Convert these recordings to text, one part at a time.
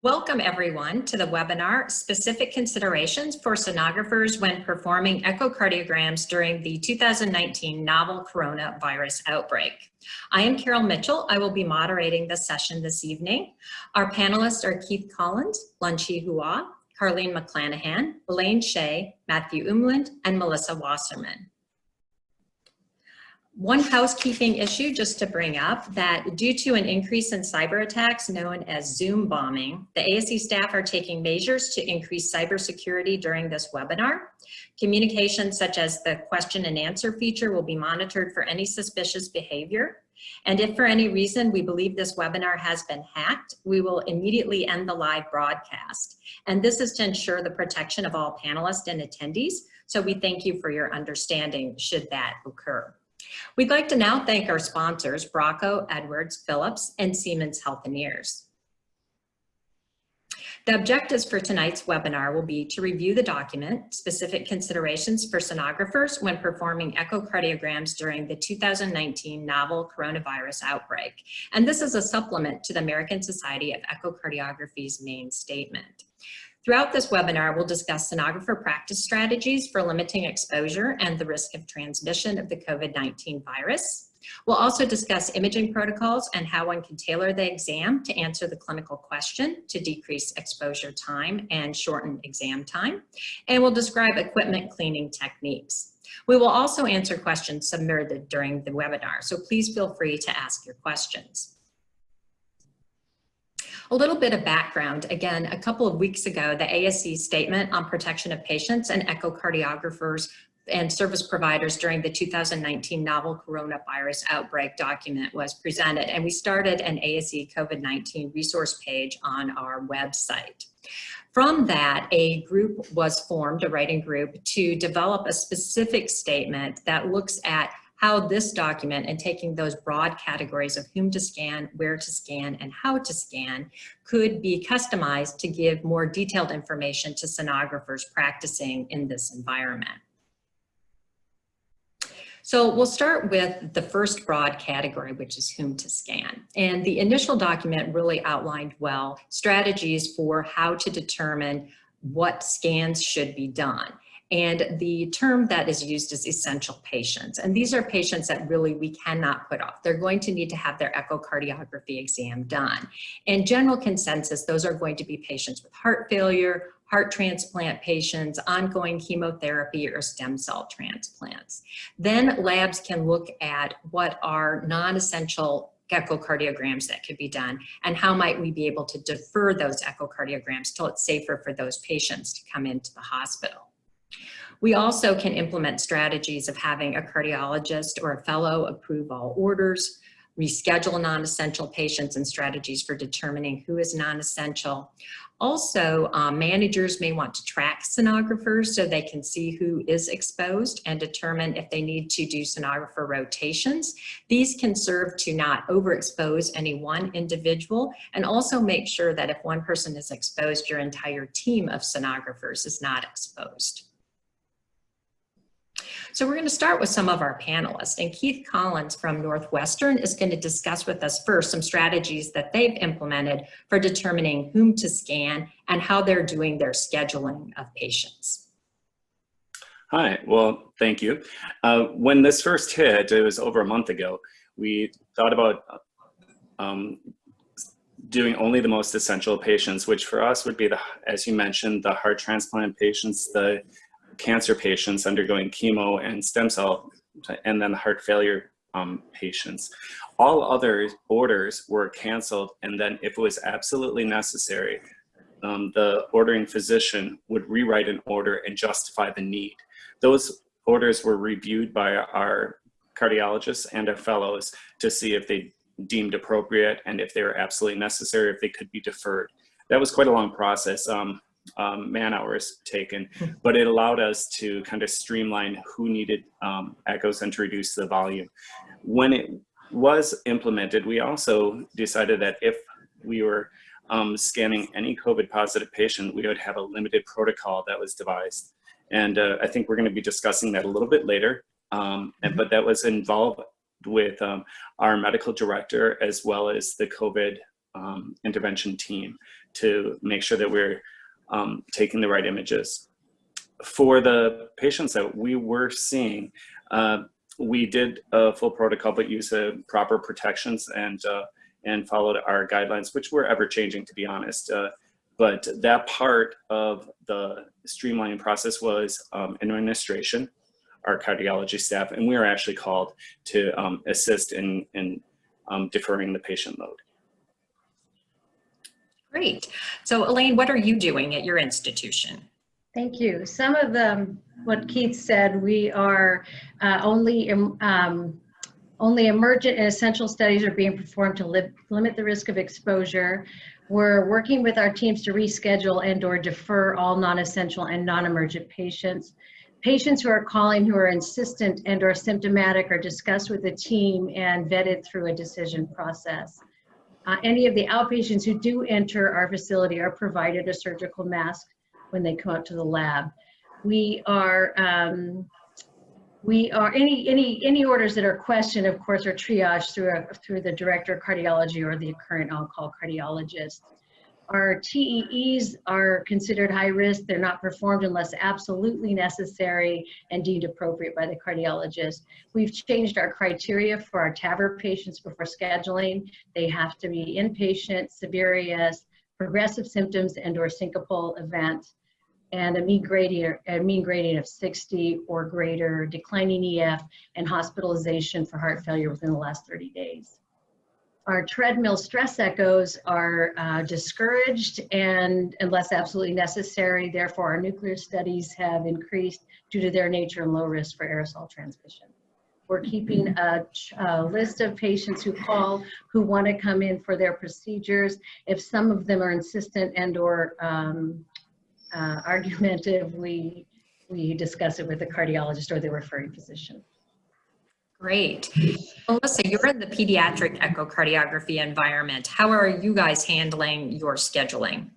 Welcome everyone to the webinar, Specific Considerations for Sonographers when Performing Echocardiograms during the 2019 Novel Coronavirus Outbreak. I am Carol Mitchell. I will be moderating the session this evening. Our panelists are Keith Collins, Lunchi Hua, Carlene McClanahan, Elaine Shea, Matthew Umland, and Melissa Wasserman. One housekeeping issue just to bring up that due to an increase in cyber attacks known as Zoom bombing, the ASC staff are taking measures to increase cybersecurity during this webinar. Communications such as the question and answer feature will be monitored for any suspicious behavior. And if for any reason we believe this webinar has been hacked, we will immediately end the live broadcast. And this is to ensure the protection of all panelists and attendees. So we thank you for your understanding should that occur. We'd like to now thank our sponsors, Bracco, Edwards, Phillips, and Siemens Healthineers. The objectives for tonight's webinar will be to review the document, Specific Considerations for Sonographers when Performing Echocardiograms during the 2019 Novel Coronavirus Outbreak. And this is a supplement to the American Society of Echocardiography's main statement. Throughout this webinar, we'll discuss sonographer practice strategies for limiting exposure and the risk of transmission of the COVID-19 virus. We'll also discuss imaging protocols and how one can tailor the exam to answer the clinical question to decrease exposure time and shorten exam time. And we'll describe equipment cleaning techniques. We will also answer questions submitted during the webinar, so please feel free to ask your questions. A little bit of background. Again, a couple of weeks ago, the ASC statement on protection of patients and echocardiographers and service providers during the 2019 novel coronavirus outbreak document was presented, and we started an ASC COVID-19 resource page on our website. From that, a group was formed, a writing group, to develop a specific statement that looks at how this document and taking those broad categories of whom to scan, where to scan, and how to scan could be customized to give more detailed information to sonographers practicing in this environment. So we'll start with the first broad category, which is whom to scan. And the initial document really outlined well strategies for how to determine what scans should be done. And the term that is used is essential patients. And these are patients that really we cannot put off. They're going to need to have their echocardiography exam done. And general consensus, those are going to be patients with heart failure, heart transplant patients, ongoing chemotherapy, or stem cell transplants. Then labs can look at what are non-essential echocardiograms that could be done and how might we be able to defer those echocardiograms till it's safer for those patients to come into the hospital. We also can implement strategies of having a cardiologist or a fellow approve all orders, reschedule non-essential patients, and strategies for determining who is non-essential. Also, managers may want to track sonographers so they can see who is exposed and determine if they need to do sonographer rotations. These can serve to not overexpose any one individual and also make sure that if one person is exposed, your entire team of sonographers is not exposed. So we're going to start with some of our panelists, and Keith Collins from Northwestern is going to discuss with us first some strategies that they've implemented for determining whom to scan and how they're doing their scheduling of patients. Hi, well, thank you. When this first hit, it was over a month ago, we thought about doing only the most essential patients, which for us would be, as you mentioned, the heart transplant patients, the cancer patients undergoing chemo and stem cell, and then the heart failure patients. All other orders were canceled, and then if it was absolutely necessary, the ordering physician would rewrite an order and justify the need. Those orders were reviewed by our cardiologists and our fellows to see if they deemed appropriate and if they were absolutely necessary, if they could be deferred. That was quite a long process. Man hours taken, but it allowed us to kind of streamline who needed echoes and to reduce the volume. When it was implemented, we also decided that if we were scanning any COVID positive patient, we would have a limited protocol that was devised. And I think we're going to be discussing that a little bit later. But that was involved with our medical director as well as the COVID intervention team to make sure that we're taking the right images. For the patients that we were seeing, we did a full protocol, but used proper protections and followed our guidelines, which were ever changing, to be honest. But that part of the streamlining process was administration, our cardiology staff, and we were actually called to assist in deferring the patient load. Great. So Elaine, what are you doing at your institution? Thank you. Some of what Keith said, we are only emergent and essential studies are being performed to limit the risk of exposure. We're working with our teams to reschedule and/or defer all non-essential and non-emergent patients. Patients who are calling who are insistent and/or symptomatic are discussed with the team and vetted through a decision process. Any of the outpatients who do enter our facility are provided a surgical mask when they come out to the lab. Any orders that are questioned, of course, are triaged through the director of cardiology or the current on-call cardiologist. Our TEEs are considered high risk. They're not performed unless absolutely necessary and deemed appropriate by the cardiologist. We've changed our criteria for our TAVR patients before scheduling. They have to be inpatient, severe AS, progressive symptoms and/or syncopal event, and a mean gradient of 60 or greater, declining EF, and hospitalization for heart failure within the last 30 days. Our treadmill stress echoes are discouraged and unless absolutely necessary. Therefore, our nuclear studies have increased due to their nature and low risk for aerosol transmission. We're keeping a list of patients who call who want to come in for their procedures. If some of them are insistent and/or argumentative, we discuss it with the cardiologist or the referring physician. Great. Melissa, you're in the pediatric echocardiography environment. How are you guys handling your scheduling?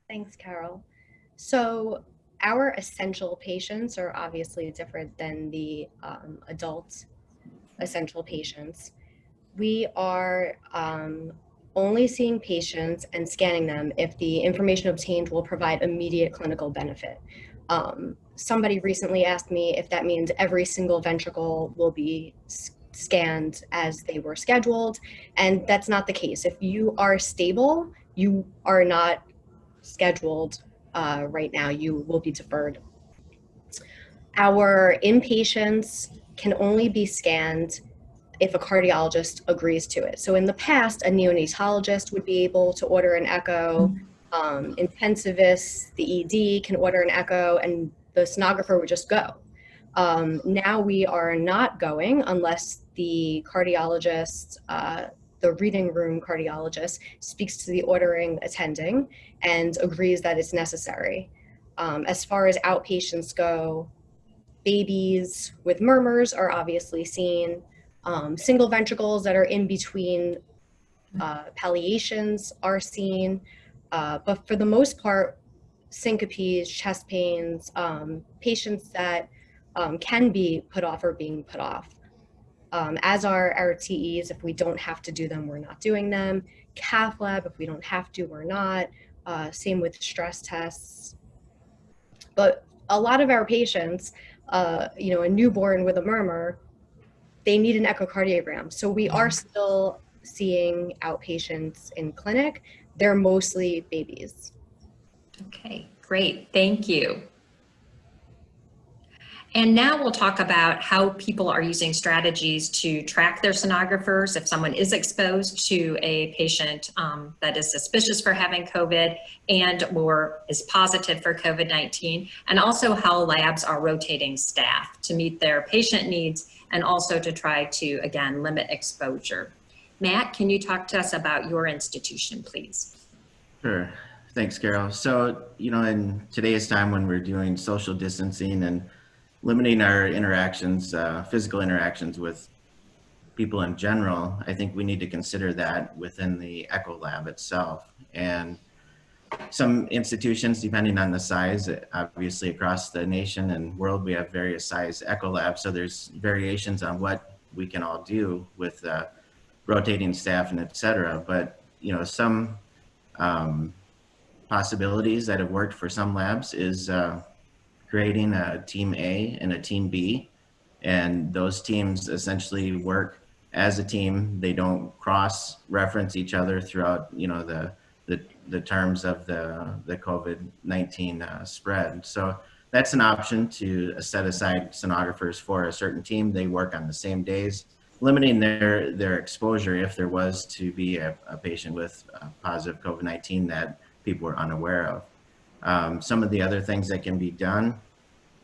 Thanks, Carol. So our essential patients are obviously different than the adult essential patients. We are only seeing patients and scanning them if the information obtained will provide immediate clinical benefit. Somebody recently asked me if that means every single ventricle will be scanned as they were scheduled, and that's not the case. If you are stable, you are not scheduled right now. You will be deferred. Our inpatients can only be scanned if a cardiologist agrees to it. So in the past, a neonatologist would be able to order an echo, intensivists, the ED can order an echo, and the sonographer would just go. Now we are not going unless the cardiologist, the reading room cardiologist, speaks to the ordering attending and agrees that it's necessary. As far as outpatients go, babies with murmurs are obviously seen. Single ventricles that are in between palliations are seen, but for the most part, syncopes, chest pains, patients that can be put off are being put off. As are our TEs. If we don't have to do them, we're not doing them. Cath lab, if we don't have to, we're not. Same with stress tests. But a lot of our patients, a newborn with a murmur, they need an echocardiogram. So we are still seeing outpatients in clinic. They're mostly babies. Okay, great, thank you. And now we'll talk about how people are using strategies to track their sonographers if someone is exposed to a patient that is suspicious for having COVID and or is positive for COVID-19, and also how labs are rotating staff to meet their patient needs and also to try to, again, limit exposure. Matt, can you talk to us about your institution, please? Sure. Thanks, Carol. So, in today's time when we're doing social distancing and limiting our interactions, physical interactions with people in general, I think we need to consider that within the echo lab itself. And some institutions, depending on the size, obviously across the nation and world, we have various size echo labs. So there's variations on what we can all do with rotating staff and et cetera. But, some possibilities that have worked for some labs is creating a team A and a team B, and those teams essentially work as a team. They don't cross-reference each other throughout, the terms of the COVID-19 spread. So that's an option to set aside sonographers for a certain team. They work on the same days, limiting their exposure if there was to be a patient with positive COVID-19 that people were unaware of. Some of the other things that can be done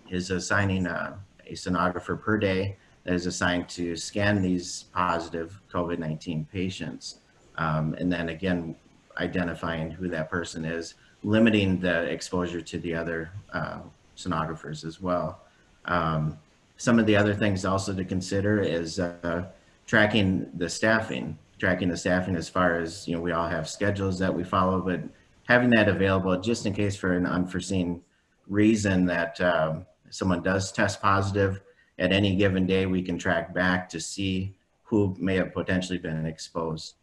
is assigning a sonographer per day that is assigned to scan these positive COVID-19 patients. And then again, identifying who that person is, limiting the exposure to the other sonographers as well. Some of the other things also to consider is tracking the staffing as far as, we all have schedules that we follow, but having that available just in case for an unforeseen reason that someone does test positive at any given day, we can track back to see who may have potentially been exposed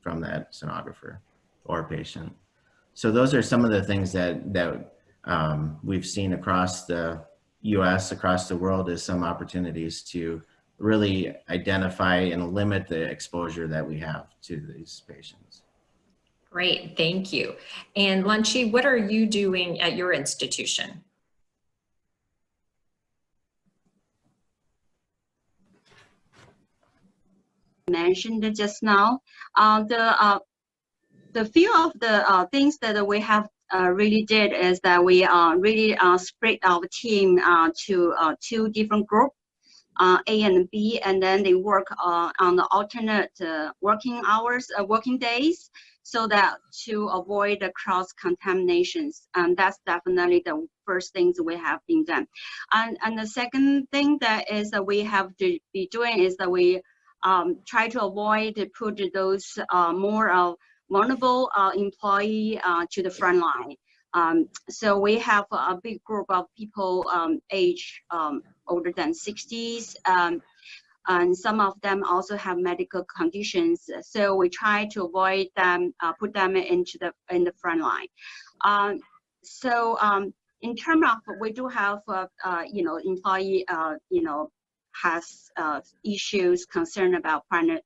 from that sonographer or patient. So those are some of the things that we've seen across the US, across the world, as some opportunities to really identify and limit the exposure that we have to these patients. Great, thank you. And Lunchi, what are you doing at your institution? Mentioned just now, the few of the things that we have really did is that we really split our team to 2 different groups, A and B, and then they work on the alternate working hours, working days, so that to avoid the cross contaminations. And that's definitely the first things we have been done. And the second thing that is that we have to be doing is that we try to avoid to put those more vulnerable employee to the front line. So we have a big group of people age older than 60s, and some of them also have medical conditions. So we try to avoid them, put them in the front line. In terms of, we do have employee has issues, concern about partner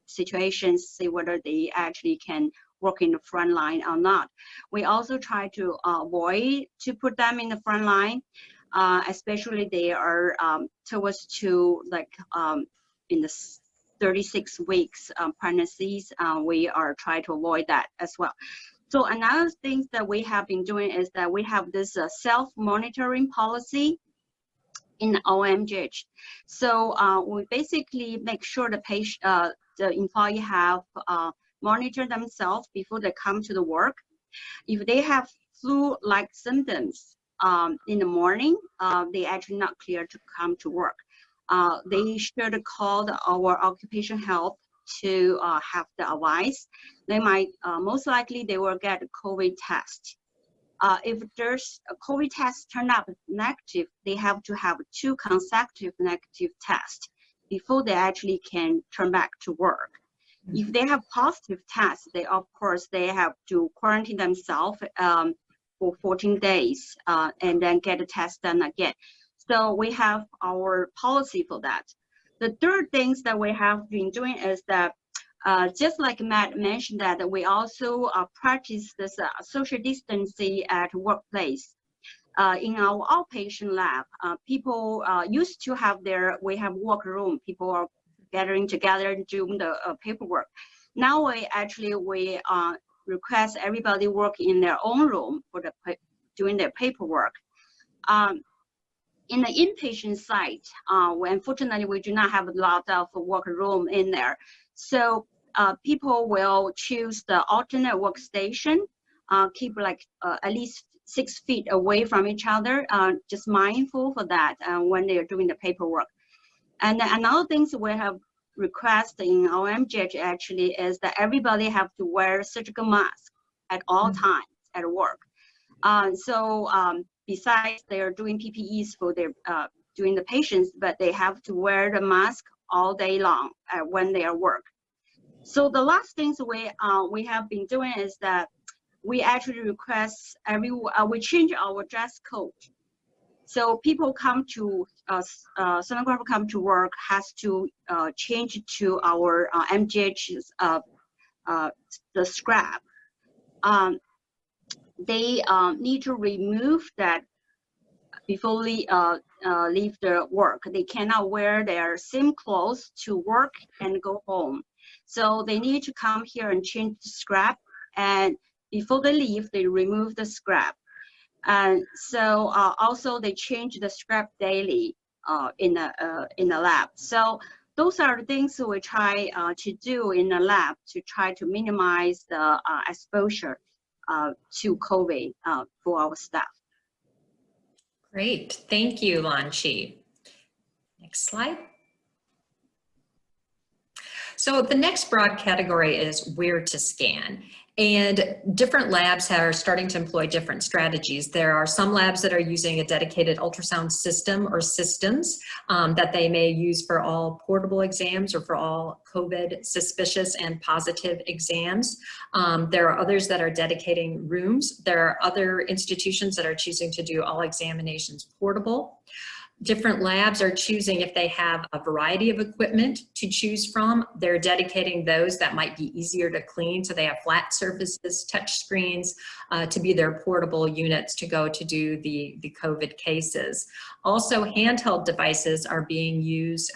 situations, see whether they actually can work in the front line or not. We also try to avoid to put them in the front line, especially they are towards to in the 36 weeks pregnancies. We are trying to avoid that as well. So another thing that we have been doing is that we have this self-monitoring policy in OMGH. So we basically make sure the patient, the employee have monitor themselves before they come to the work. If they have flu-like symptoms in the morning, they actually not clear to come to work. They should call our occupational health to have the advice. They might, most likely they will get a COVID test. If there's a COVID test turned up negative, they have to have 2 consecutive negative tests before they actually can turn back to work. If they have positive tests, they of course they have to quarantine themselves for 14 days and then get a test done again. So we have our policy for that. The third things that we have been doing is that just like Matt mentioned, that we also practice this social distancing at workplace. In our outpatient lab, people used to have we have workroom, people are gathering together doing the paperwork. Now we request everybody work in their own room for doing their paperwork. In the inpatient site, unfortunately we do not have a lot of workroom in there. So people will choose the alternate workstation, keep at least 6 feet away from each other, just mindful for that when they're doing the paperwork. And another things we have requested in our MGH actually is that everybody have to wear surgical mask at all times at work. Besides they are doing PPEs for their doing the patients, but they have to wear the mask all day long when they are work. So the last things we have been doing is that we actually request we change our dress code. So people come to sonographer come to work has to change to our MGH's the scrap. They need to remove that before leave their work. They cannot wear their same clothes to work and go home. So they need to come here and change the scrap, and before they leave, they remove the scrap. And so also they change the scrap daily in the lab. So those are the things we try to do in the lab to try to minimize the exposure to COVID for our staff. Great, thank you, Lanchi. Next slide. So the next broad category is where to scan. And different labs are starting to employ different strategies. There are some labs that are using a dedicated ultrasound system or systems that they may use for all portable exams or for all COVID suspicious and positive exams. There are others that are dedicating rooms. There are other institutions that are choosing to do all examinations portable. Different labs are choosing, if they have a variety of equipment to choose from, they're dedicating those that might be easier to clean. So they have flat surfaces, touch screens to be their portable units to go to do the COVID cases. Also, handheld devices are being used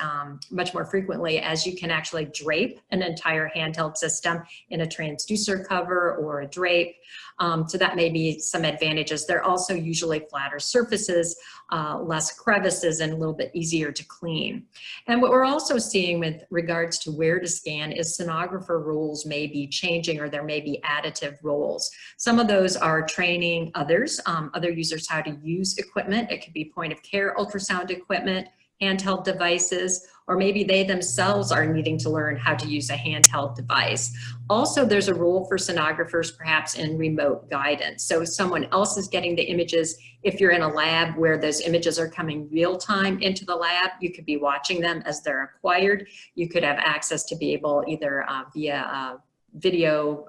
much more frequently, as you can actually drape an entire handheld system in a transducer cover or a drape. So that may be some advantages. They're also usually flatter surfaces, less crevices, and a little bit easier to clean. And what we're also seeing with regards to where to scan is sonographer rules may be changing, or there may be additive roles. Some of those are training others, other users, how to use equipment. It could be point of care ultrasound equipment, handheld devices, or maybe they themselves are needing to learn how to use a handheld device. Also, there's a role for sonographers perhaps in remote guidance. So if someone else is getting the images, if you're in a lab where those images are coming real time into the lab, you could be watching them as they're acquired. You could have access to be able either via video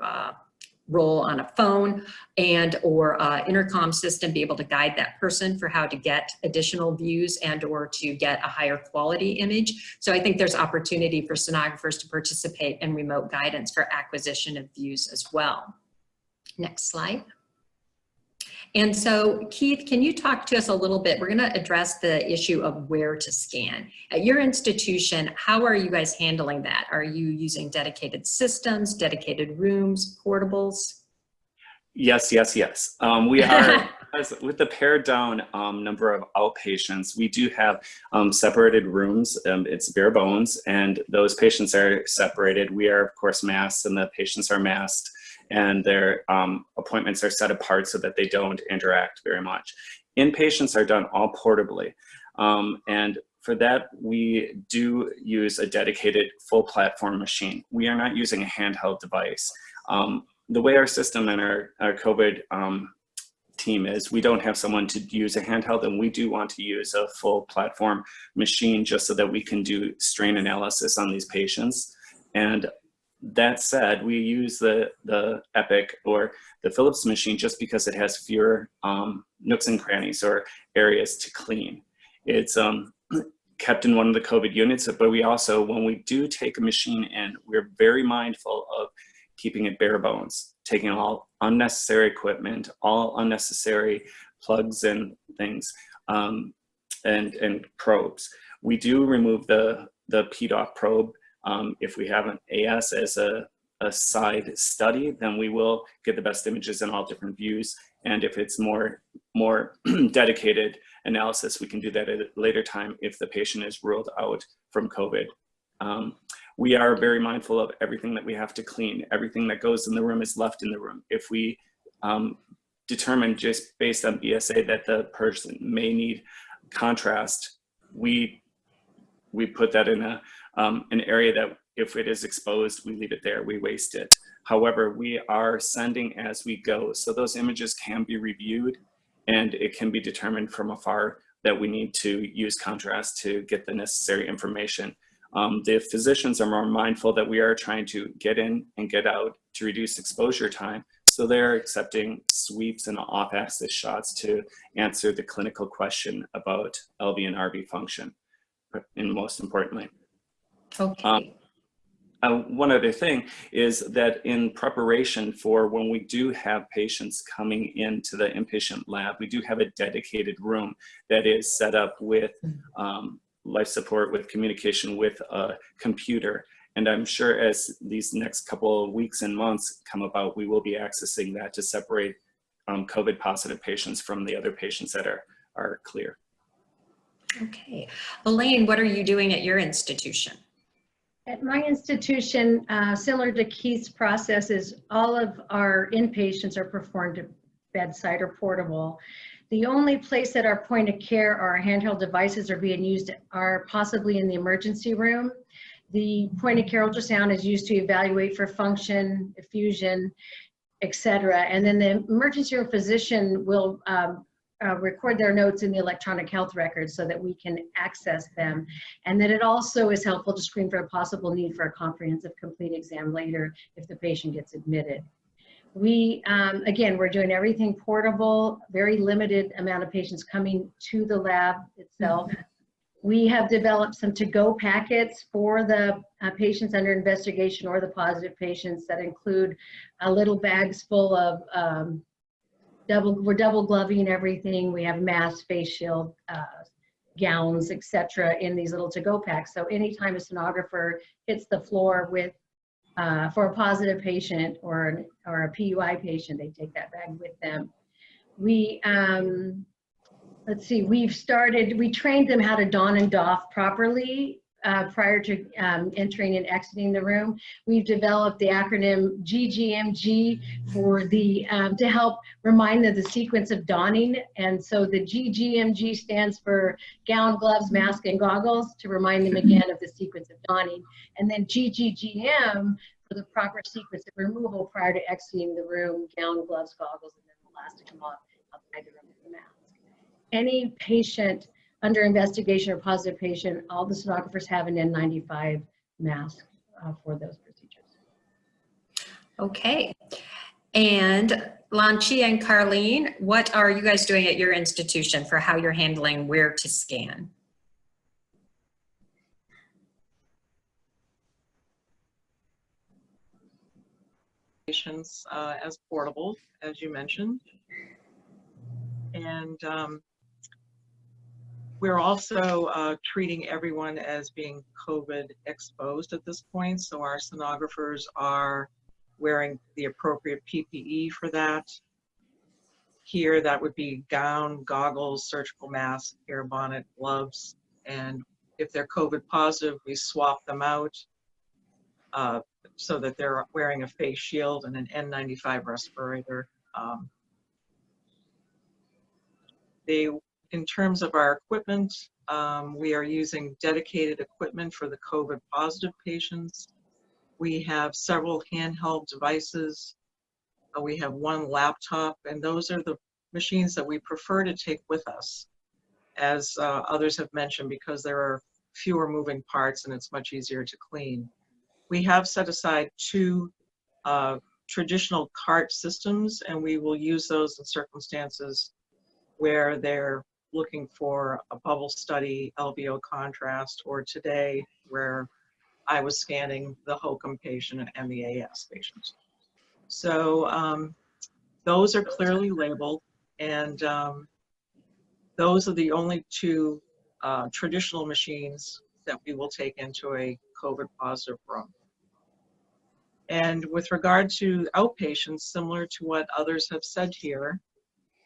role on a phone and or intercom system, be able to guide that person for how to get additional views and or to get a higher quality image. So I think there's opportunity for sonographers to participate in remote guidance for acquisition of views as well. Next slide. And so, Keith, can you talk to us a little bit? We're going to address the issue of where to scan. At your institution, how are you guys handling that? Are you using dedicated systems, dedicated rooms, portables? Yes, yes, yes. We are, with the pared down number of outpatients, we do have separated rooms. It's bare bones, and those patients are separated. We are, of course, masked, and the patients are masked, and their appointments are set apart so that they don't interact very much. Inpatients are done all portably. And for that, we do use a dedicated full platform machine. We are not using a handheld device. The way our system and our COVID team is, we don't have someone to use a handheld, and we do want to use a full platform machine just so that we can do strain analysis on these patients. And that said, we use the Epic or the Philips machine just because it has fewer nooks and crannies or areas to clean. It's kept in one of the COVID units, but we also, when we do take a machine in, we're very mindful of keeping it bare bones, taking all unnecessary equipment, all unnecessary plugs and things, and probes. We do remove the PDOC probe. If we have an AS as a side study, then we will get the best images in all different views. And if it's more dedicated analysis, we can do that at a later time if the patient is ruled out from COVID. We are very mindful of everything that we have to clean. Everything that goes in the room is left in the room. If we determine just based on BSA that the person may need contrast, we put that in an area that if it is exposed, we leave it there, we waste it. However, we are sending as we go. So those images can be reviewed, and it can be determined from afar that we need to use contrast to get the necessary information. The physicians are more mindful that we are trying to get in and get out to reduce exposure time. So they're accepting sweeps and off-axis shots to answer the clinical question about LV and RV function, and most importantly. Okay. One other thing is that in preparation for when we do have patients coming into the inpatient lab, we do have a dedicated room that is set up with life support, with communication, with a computer. And I'm sure as these next couple of weeks and months come about, we will be accessing that to separate COVID positive patients from the other patients that are clear. Okay. Elaine, what are you doing at your institution? At my institution, similar to Keith's processes, all of our inpatients are performed at bedside or portable. The only place that our point of care or our handheld devices are being used are possibly in the emergency room. The point of care ultrasound is used to evaluate for function, effusion, etc. And then the emergency room physician will record their notes in the electronic health records so that we can access them. And then it also is helpful to screen for a possible need for a comprehensive complete exam later if the patient gets admitted. We, again, we're doing everything portable, very limited amount of patients coming to the lab itself. We have developed some to-go packets for the patients under investigation or the positive patients that include little bags full of we're double gloving everything. We have masks, face shield, gowns, etc. in these little to-go packs. So anytime a sonographer hits the floor with for a positive patient or a PUI patient, they take that bag with them. We let's see, we trained them how to don and doff properly prior to entering and exiting the room. We've developed the acronym GGMG for the, to help remind them the sequence of donning. And so the GGMG stands for gown, gloves, mask, and goggles, to remind them again of the sequence of donning. And then GGGM for the proper sequence of removal prior to exiting the room, gown, gloves, goggles, and then the last to come off outside the room with the mask. Any patient under investigation or positive patient, all the sonographers have an N95 mask for those procedures. Okay. And Lanchi and Carlene, what are you guys doing at your institution for how you're handling where to scan? Patients as portable, as you mentioned. And we're also treating everyone as being COVID exposed at this point. So our sonographers are wearing the appropriate PPE for that. Here, that would be gown, goggles, surgical mask, hair bonnet, gloves. And if they're COVID positive, we swap them out so that they're wearing a face shield and an N95 respirator. In terms of our equipment, we are using dedicated equipment for the COVID positive patients. We have several handheld devices. We have one laptop, and those are the machines that we prefer to take with us, as others have mentioned, because there are fewer moving parts and it's much easier to clean. We have set aside 2 traditional cart systems, and we will use those in circumstances where they're looking for a bubble study, LVO contrast, or today where I was scanning the HOCM patient and the AS patient. So those are clearly labeled, and those are the only 2 traditional machines that we will take into a COVID positive room. And with regard to outpatients, similar to what others have said here,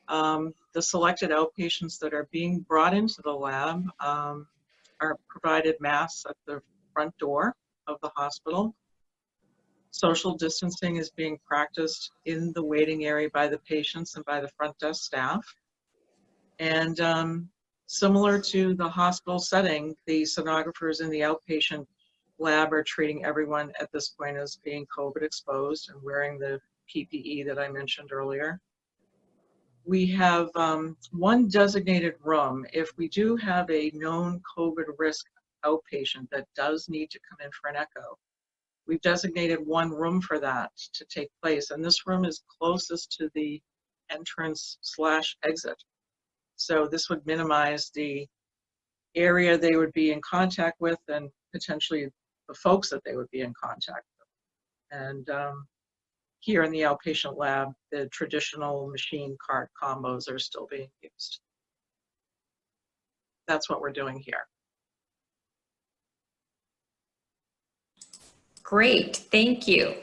the selected outpatients that are being brought into the lab are provided masks at the front door of the hospital. Social distancing is being practiced in the waiting area by the patients and by the front desk staff. And similar to the hospital setting, the sonographers in the outpatient lab are treating everyone at this point as being COVID exposed and wearing the PPE that I mentioned earlier. We have one designated room. If we do have a known COVID risk outpatient that does need to come in for an echo. We've designated one room for that to take place, and this room is closest to the entrance/exit. So this would minimize the area they would be in contact with and potentially the folks that they would be in contact with. And here in the outpatient lab, the traditional machine cart combos are still being used. That's what we're doing here. Great, thank you.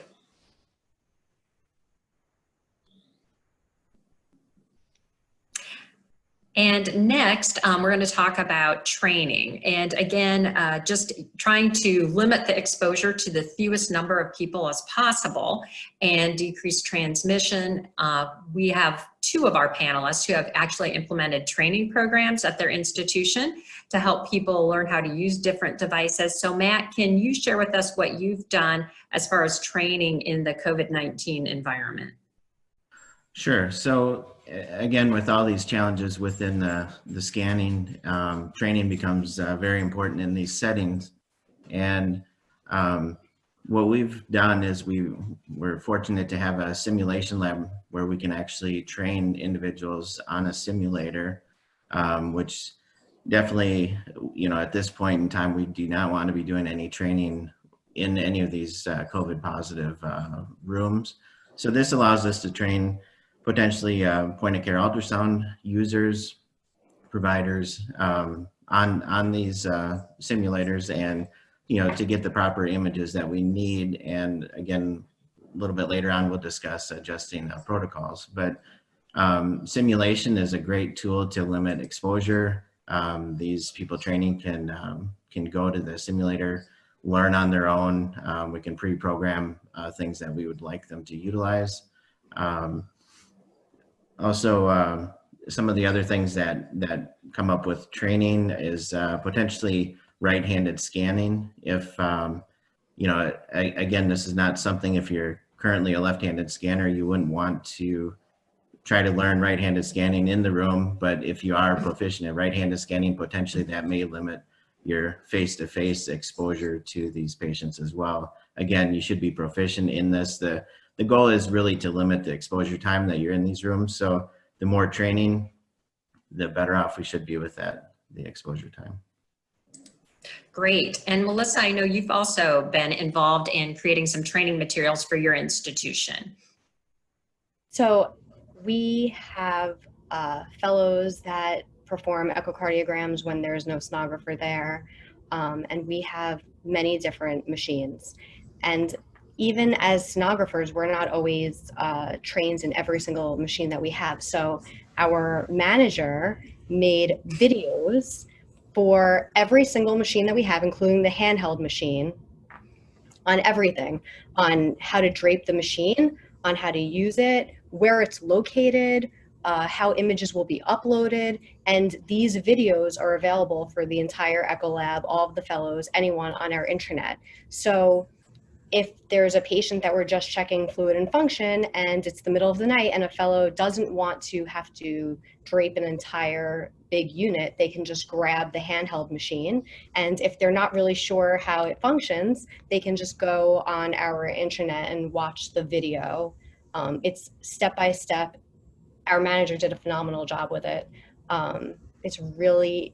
And next, we're going to talk about training. And again, just trying to limit the exposure to the fewest number of people as possible and decrease transmission. We have two of our panelists who have actually implemented training programs at their institution to help people learn how to use different devices. So Matt, can you share with us what you've done as far as training in the COVID-19 environment? Sure. So again, with all these challenges within the scanning, training becomes very important in these settings. And what we've done is we're fortunate to have a simulation lab where we can actually train individuals on a simulator, which definitely, you know, at this point in time, we do not want to be doing any training in any of these COVID positive rooms. So this allows us to train potentially point of care ultrasound users, providers on these simulators, and to get the proper images that we need. And again, a little bit later on, we'll discuss adjusting protocols. But simulation is a great tool to limit exposure. These people training can go to the simulator, learn on their own. We can pre-program things that we would like them to utilize. Also, some of the other things that come up with training is potentially right-handed scanning. If, again, this is not something, if you're currently a left-handed scanner, you wouldn't want to try to learn right-handed scanning in the room. But if you are proficient at right-handed scanning, potentially that may limit your face-to-face exposure to these patients as well. Again, you should be proficient in this. The goal is really to limit the exposure time that you're in these rooms. So the more training, the better off we should be with that, the exposure time. Great. And Melissa, I know you've also been involved in creating some training materials for your institution. So we have fellows that perform echocardiograms when there's no sonographer there. And we have many different machines. And even as sonographers, we're not always trained in every single machine that we have. So our manager made videos for every single machine that we have, including the handheld machine, on everything, on how to drape the machine, on how to use it, where it's located, how images will be uploaded. And these videos are available for the entire Echo Lab, all of the fellows, anyone on our intranet. So if there's a patient that we're just checking fluid and function and it's the middle of the night and a fellow doesn't want to have to drape an entire big unit, they can just grab the handheld machine. And if they're not really sure how it functions, they can just go on our intranet and watch the video. It's step-by-step. Our manager did a phenomenal job with it. It's really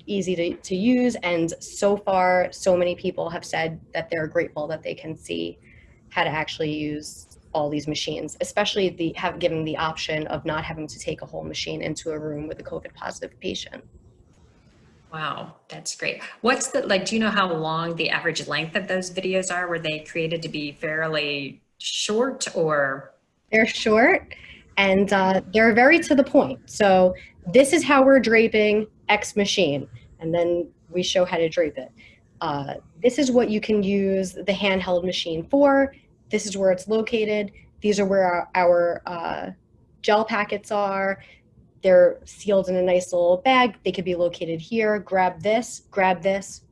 easy to use, and so far so many people have said that they're grateful that they can see how to actually use all these machines, especially given the option of not having to take a whole machine into a room with a COVID positive patient. Wow, that's great. What's do you know how long the average length of those videos are? Were they created to be fairly short, or? They're short, and they're very to the point. So this is how we're draping X machine, and then we show how to drape it. This is what you can use the handheld machine for. This is where it's located. These are where our gel packets are. They're sealed in a nice little bag. They could be located here. Grab this,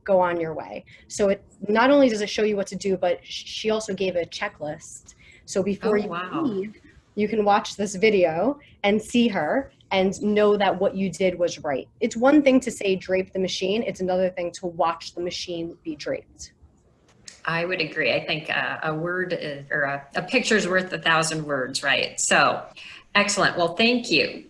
go on your way. So it not only does it show you what to do, but she also gave a checklist. So before you leave, You can watch this video and see her and know that what you did was right. It's one thing to say drape the machine. It's another thing to watch the machine be draped. I would agree. I think a word is, or a picture's worth 1,000 words, right? So excellent. Well, thank you.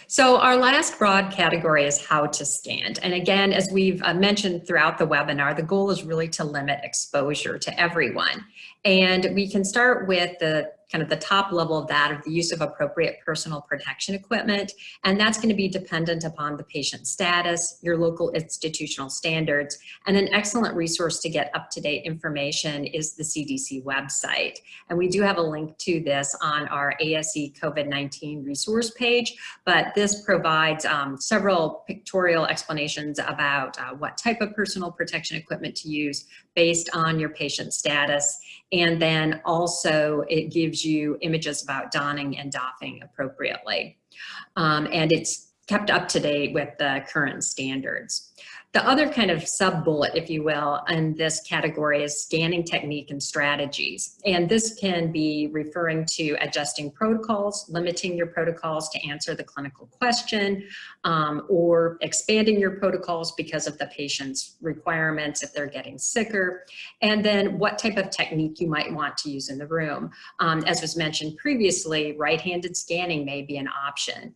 So our last broad category is how to scan. And again, as we've mentioned throughout the webinar, the goal is really to limit exposure to everyone. And we can start with the kind of the top level of that, of the use of appropriate personal protection equipment. And that's going to be dependent upon the patient status, your local institutional standards, and an excellent resource to get up-to-date information is the CDC website. And we do have a link to this on our ASE COVID-19 resource page, but this provides several pictorial explanations about what type of personal protection equipment to use based on your patient status. And then also it gives you images about donning and doffing appropriately. And it's kept up to date with the current standards. The other kind of sub-bullet, if you will, in this category is scanning technique and strategies. And this can be referring to adjusting protocols, limiting your protocols to answer the clinical question, or expanding your protocols because of the patient's requirements if they're getting sicker, and then what type of technique you might want to use in the room. As was mentioned previously, right-handed scanning may be an option.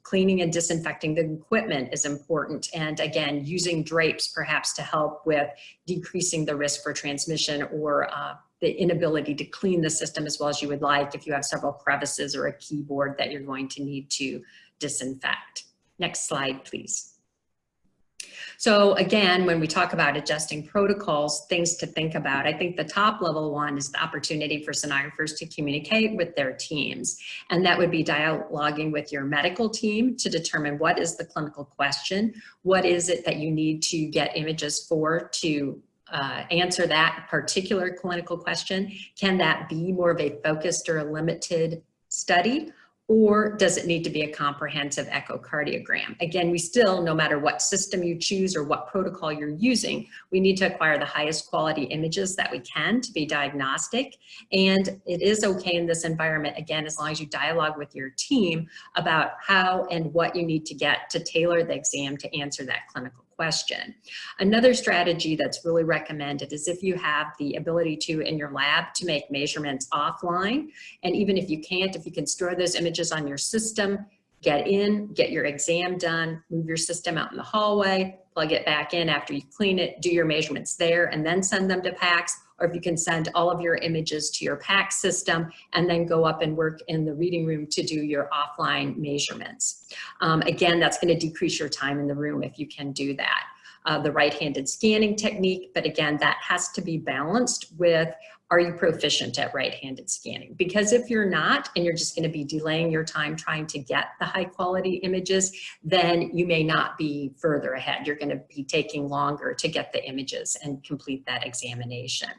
Cleaning and disinfecting the equipment is important, and again, using drapes perhaps to help with decreasing the risk for transmission or the inability to clean the system as well as you would like if you have several crevices or a keyboard that you're going to need to disinfect. Next slide, please. So again, when we talk about adjusting protocols, things to think about, I think the top level one is the opportunity for sonographers to communicate with their teams. And that would be dialoguing with your medical team to determine what is the clinical question, what is it that you need to get images for to answer that particular clinical question. Can that be more of a focused or a limited study? Or does it need to be a comprehensive echocardiogram? Again, we still, no matter what system you choose or what protocol you're using, we need to acquire the highest quality images that we can to be diagnostic. And it is okay in this environment, again, as long as you dialogue with your team about how and what you need to get to tailor the exam to answer that clinical question. Another strategy that's really recommended is if you have the ability to, in your lab, to make measurements offline. And even if you can't, if you can store those images on your system, get in, get your exam done, move your system out in the hallway, plug it back in after you clean it, do your measurements there, and then send them to PACS. Or if you can send all of your images to your PACS system and then go up and work in the reading room to do your offline measurements. Again, that's going to decrease your time in the room if you can do that. The right-handed scanning technique, but again, that has to be balanced with, are you proficient at right-handed scanning? Because if you're not, and you're just going to be delaying your time trying to get the high quality images, then you may not be further ahead. You're going to be taking longer to get the images and complete that examination.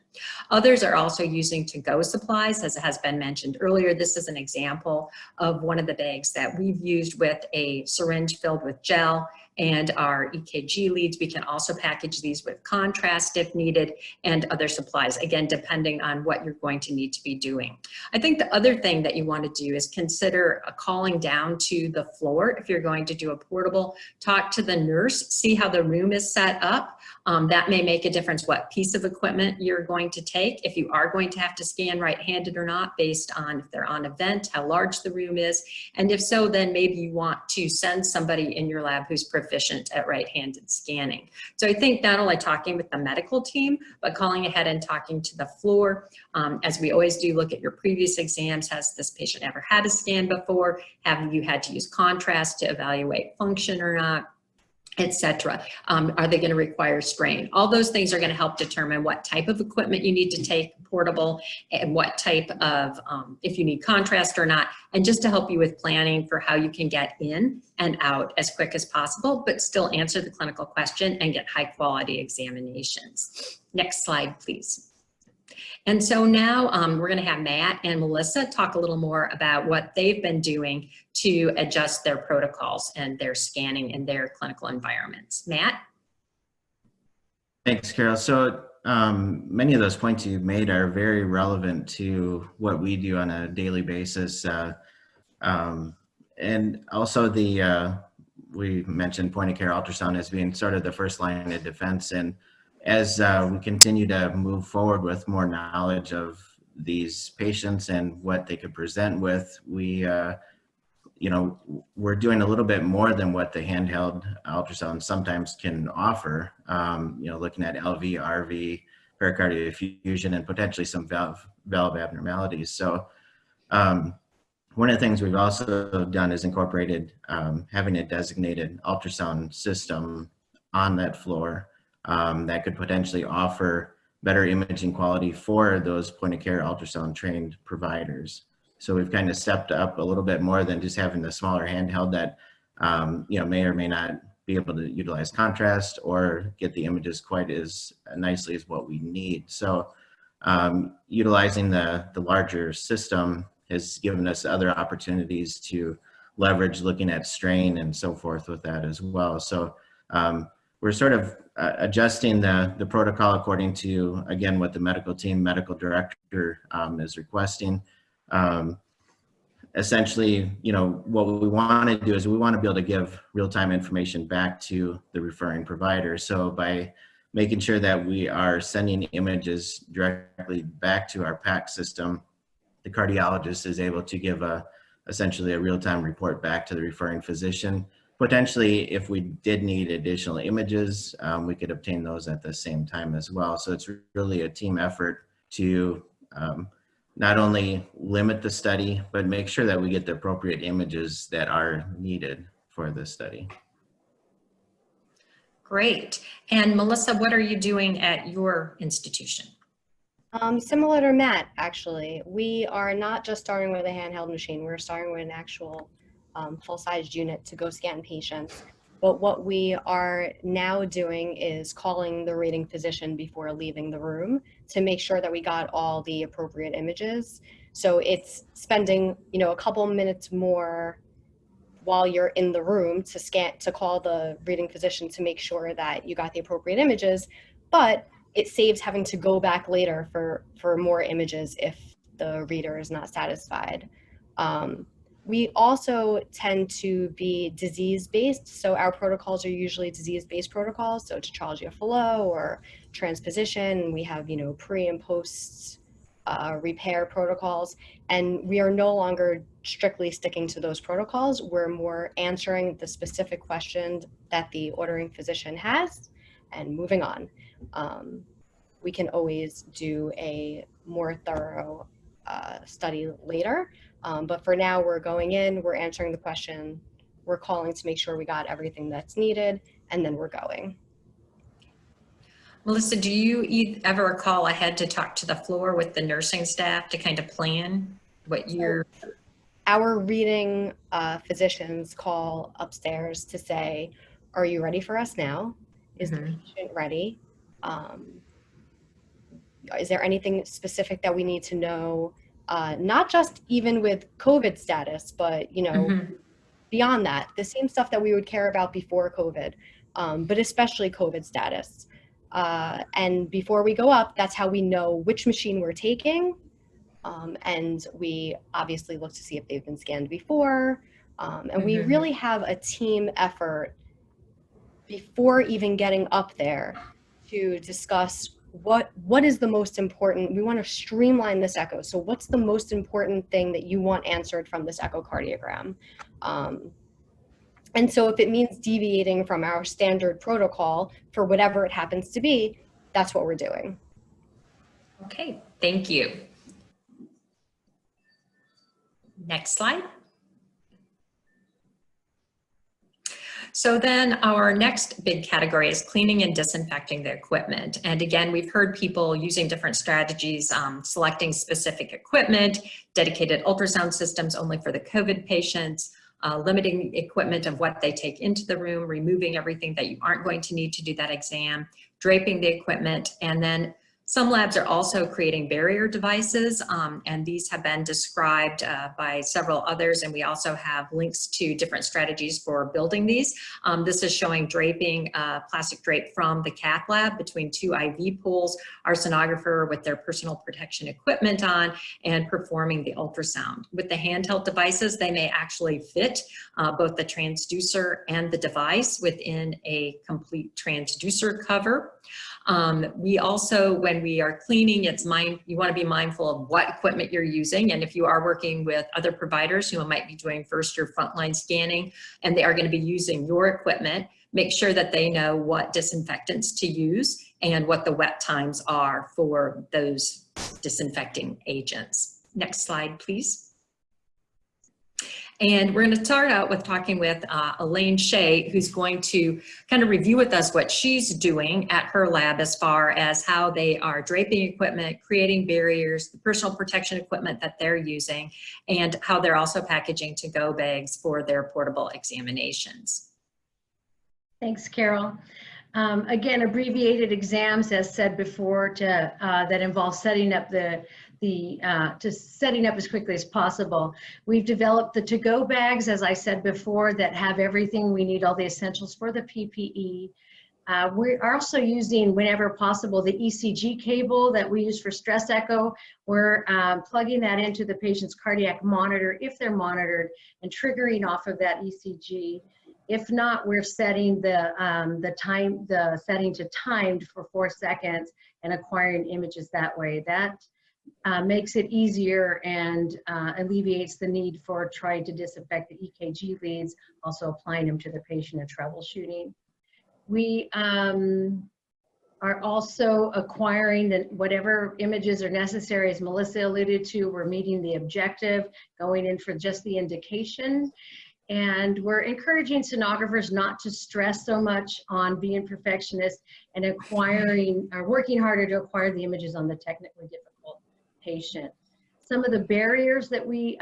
Others are also using to-go supplies, as has been mentioned earlier. This is an example of one of the bags that we've used with a syringe filled with gel and our EKG leads. We can also package these with contrast if needed and other supplies, again, depending on what you're going to need to be doing. I think the other thing that you want to do is consider calling down to the floor. If you're going to do a portable, talk to the nurse, see how the room is set up. That may make a difference what piece of equipment you're going to take, if you are going to have to scan right-handed or not, based on if they're on a vent, how large the room is. And if so, then maybe you want to send somebody in your lab who's proficient at right-handed scanning. So I think not only talking with the medical team, but calling ahead and talking to the floor. As we always do, look at your previous exams. Has this patient ever had a scan before? Have you had to use contrast to evaluate function or not? Etc. Are they going to require strain? All those things are going to help determine what type of equipment you need to take portable and what type of, if you need contrast or not, and just to help you with planning for how you can get in and out as quick as possible, but still answer the clinical question and get high quality examinations. Next slide, please. And so now we're going to have Matt and Melissa talk a little more about what they've been doing to adjust their protocols and their scanning in their clinical environments. Matt? Thanks, Carol. So many of those points you made are very relevant to what we do on a daily basis. And also we mentioned point of care ultrasound as being sort of the first line of defense. And as we continue to move forward with more knowledge of these patients and what they could present with, we're doing a little bit more than what the handheld ultrasound sometimes can offer, looking at LV, RV, pericardial effusion, and potentially some valve abnormalities. So one of the things we've also done is incorporated having a designated ultrasound system on that floor that could potentially offer better imaging quality for those point of care ultrasound trained providers. So we've kind of stepped up a little bit more than just having the smaller handheld that may or may not be able to utilize contrast or get the images quite as nicely as what we need. So utilizing the larger system has given us other opportunities to leverage looking at strain and so forth with that as well. So we're sort of adjusting the protocol according to, again, what the medical team, medical director is requesting. Essentially, what we want to do is we want to be able to give real-time information back to the referring provider. So by making sure that we are sending images directly back to our PAC system, the cardiologist is able to give essentially a real-time report back to the referring physician. Potentially, if we did need additional images, we could obtain those at the same time as well. So it's really a team effort to not only limit the study, but make sure that we get the appropriate images that are needed for the study. Great. And Melissa, what are you doing at your institution? Similar to Matt, actually. We are not just starting with a handheld machine. We're starting with an actual full-sized unit to go scan patients. But what we are now doing is calling the reading physician before leaving the room to make sure that we got all the appropriate images. So it's spending, a couple minutes more while you're in the room to call the reading physician to make sure that you got the appropriate images, but it saves having to go back later for more images if the reader is not satisfied. We also tend to be disease-based, so our protocols are usually disease-based protocols, so tetralogy of Fallot or transposition. We have, pre and post repair protocols, and we are no longer strictly sticking to those protocols. We're more answering the specific questions that the ordering physician has and moving on. We can always do a more thorough study later. But for now, we're going in, we're answering the question, we're calling to make sure we got everything that's needed, and then we're going. Melissa, do you ever call ahead to talk to the floor with the nursing staff to kind of plan what you're... Our reading physicians call upstairs to say, are you ready for us now? Is the patient ready? Is there anything specific that we need to know? Not just even with COVID status, but beyond that, the same stuff that we would care about before COVID, but especially COVID status. And before we go up, that's how we know which machine we're taking. And we obviously look to see if they've been scanned before. And we really have a team effort before even getting up there to discuss what is the most important. We want to streamline this echo. So what's the most important thing that you want answered from this echocardiogram? And so if it means deviating from our standard protocol for whatever it happens to be, that's what we're doing. Okay, thank you. Next slide. So then our next big category is cleaning and disinfecting the equipment. And again, we've heard people using different strategies, selecting specific equipment, dedicated ultrasound systems only for the COVID patients, limiting equipment of what they take into the room, removing everything that you aren't going to need to do that exam, draping the equipment, and then Some labs are also creating barrier devices, and these have been described by several others, and we also have links to different strategies for building these. This is showing draping plastic drape from the cath lab between two IV pools, our sonographer with their personal protection equipment on and performing the ultrasound. With the handheld devices, they may actually fit both the transducer and the device within a complete transducer cover. We also, when we are cleaning, you want to be mindful of what equipment you're using. And if you are working with other providers who might be doing first or frontline scanning, and they are going to be using your equipment, make sure that they know what disinfectants to use and what the wet times are for those disinfecting agents. Next slide, please. And we're going to start out with talking with Elaine Shea, who's going to kind of review with us what she's doing at her lab as far as how they are draping equipment, creating barriers, the personal protection equipment that they're using, and how they're also packaging to-go bags for their portable examinations. Thanks, Carol. Again, abbreviated exams, as said before, that involve setting up setting up as quickly as possible. We've developed the to-go bags, as I said before, that have everything we need, all the essentials for the PPE. We're also using, whenever possible, the ECG cable that we use for stress echo. We're plugging that into the patient's cardiac monitor if they're monitored and triggering off of that ECG. If not, we're setting the setting to timed for 4 seconds and acquiring images that way. That makes it easier and alleviates the need for trying to disinfect the EKG leads, also applying them to the patient and troubleshooting. We are also acquiring whatever images are necessary, as Melissa alluded to. We're meeting the objective, going in for just the indication. And we're encouraging sonographers not to stress so much on being perfectionists and working harder to acquire the images on the technically difficult patient. Some of the barriers that we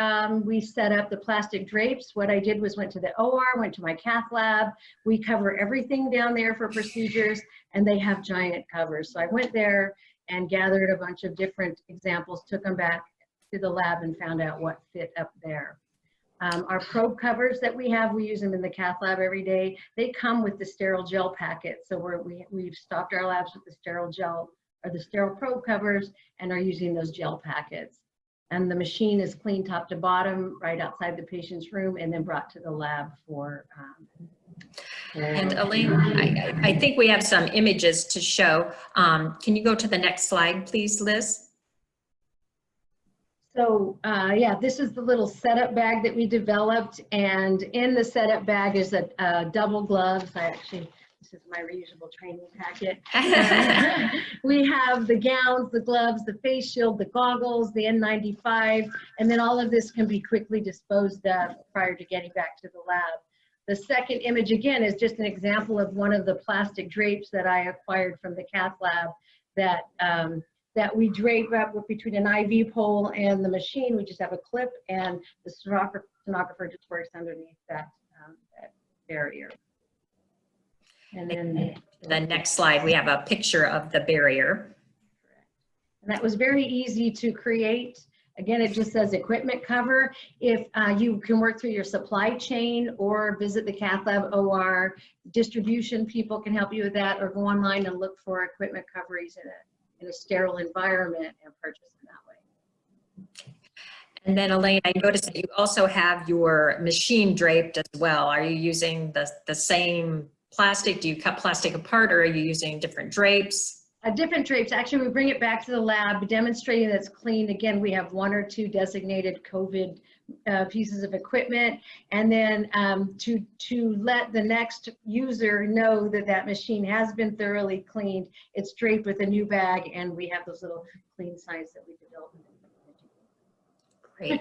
set up, the plastic drapes, what I did was went to the OR, went to my cath lab. We cover everything down there for procedures, and they have giant covers. So I went there and gathered a bunch of different examples, took them back to the lab and found out what fit up there. Our probe covers that we have, we use them in the cath lab every day. They come with the sterile gel packet. So we've stocked our labs with the sterile gel or the sterile probe covers and are using those gel packets. And the machine is clean top to bottom right outside the patient's room and then brought to the lab for and Elaine, I think we have some images to show. Can you go to the next slide, please, Liz? So yeah, this is the little setup bag that we developed, and in the setup bag is a double gloves. This is my reusable training packet. We have the gowns, the gloves, the face shield, the goggles, the N95, and then all of this can be quickly disposed of prior to getting back to the lab. The second image, again, is just an example of one of the plastic drapes that I acquired from the cath lab that we drape up between an IV pole and the machine. We just have a clip, and the sonographer just works underneath that barrier. And then the next slide, we have a picture of the barrier. And that was very easy to create. Again, it just says equipment cover. If you can work through your supply chain or visit the cath lab OR, distribution people can help you with that, or go online and look for equipment coverings in a sterile environment and purchase them that way. And then Elaine, I noticed that you also have your machine draped as well. Are you using the same plastic? Do you cut plastic apart, or are you using different drapes? Different drapes. Actually, we bring it back to the lab, demonstrating that it's clean. Again, we have 1 or 2 designated COVID pieces of equipment, and then to let the next user know that that machine has been thoroughly cleaned. It's draped with a new bag, and we have those little clean signs that we developed. Great.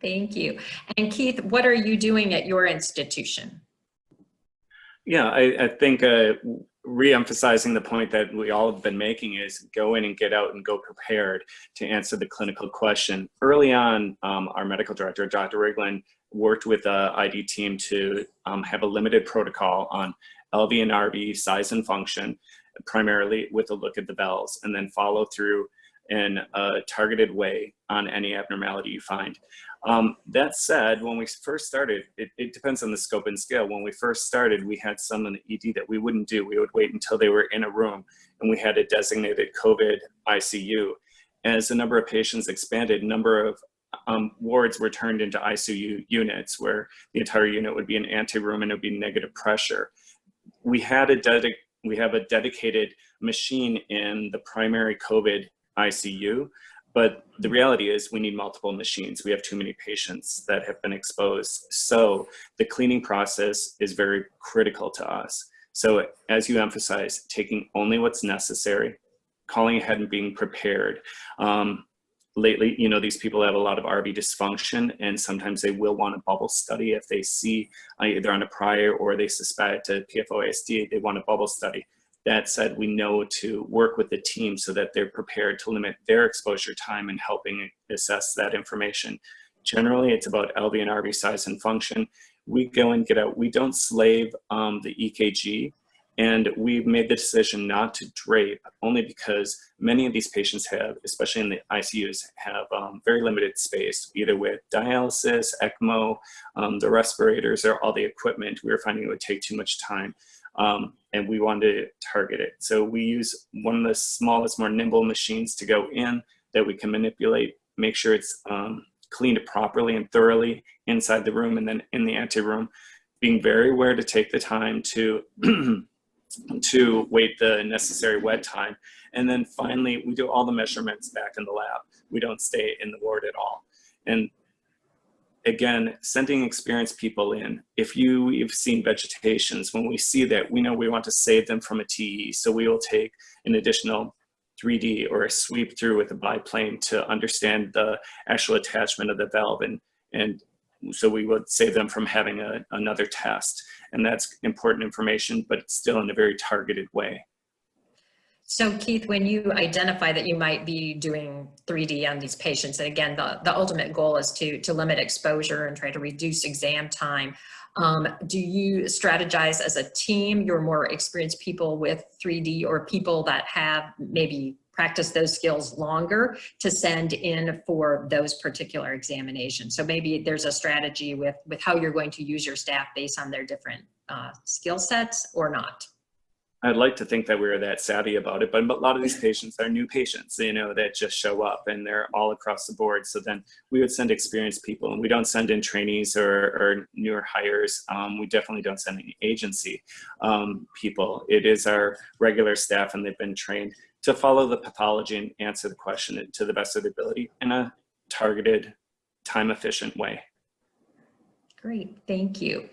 Thank you. And Keith, what are you doing at your institution? Yeah, I think re-emphasizing the point that we all have been making is go in and get out and go prepared to answer the clinical question. Early on, our medical director, Dr. Riglin, worked with the ID team to have a limited protocol on LV and RV size and function. primarily with a look at the bells, and then follow through in a targeted way on any abnormality you find. That said, when we first started, it depends on the scope and scale. When we first started, we had some in the ED that we wouldn't do. We would wait until they were in a room, and we had a designated COVID ICU. As the number of patients expanded, number of wards were turned into ICU units, where the entire unit would be an anteroom and it would be negative pressure. We have a dedicated machine in the primary COVID ICU, but the reality is we need multiple machines. We have too many patients that have been exposed. So the cleaning process is very critical to us. So as you emphasize, taking only what's necessary, calling ahead and being prepared. Lately, you know, these people have a lot of RV dysfunction, and sometimes they will want a bubble study if they see either on a prior or they suspect a PFOASD, they want a bubble study. That said, we know to work with the team so that they're prepared to limit their exposure time in helping assess that information. Generally, it's about LV and RV size and function. We go and get out. We don't slave the EKG, and we've made the decision not to drape only because many of these patients have, especially in the ICUs, have very limited space, either with dialysis, ECMO, the respirators, or all the equipment. We were finding it would take too much time. And we wanted to target it. So we use one of the smallest, more nimble machines to go in that we can manipulate, make sure it's cleaned properly and thoroughly inside the room and then in the anteroom, being very aware to take the time to to wait the necessary wet time. And then finally, we do all the measurements back in the lab. We don't stay in the ward at all. And again, sending experienced people in. If you've seen vegetations, when we see that, we know we want to save them from a TE. So we will take an additional 3D or a sweep through with a biplane to understand the actual attachment of the valve. And so we would save them from having another test. And that's important information, but still in a very targeted way. So Keith, when you identify that you might be doing 3D on these patients, and again, the ultimate goal is to limit exposure and try to reduce exam time, do you strategize as a team, your more experienced people with 3D, or people that have maybe practiced those skills longer to send in for those particular examinations? So maybe there's a strategy with how you're going to use your staff based on their different skill sets, or not? I'd like to think that we're that savvy about it, but a lot of these patients are new patients, you know, that just show up, and they're all across the board. So then we would send experienced people, and we don't send in trainees or newer hires. We definitely don't send any agency people. It is our regular staff, and they've been trained to follow the pathology and answer the question to the best of their ability in a targeted, time-efficient way. Great, thank you.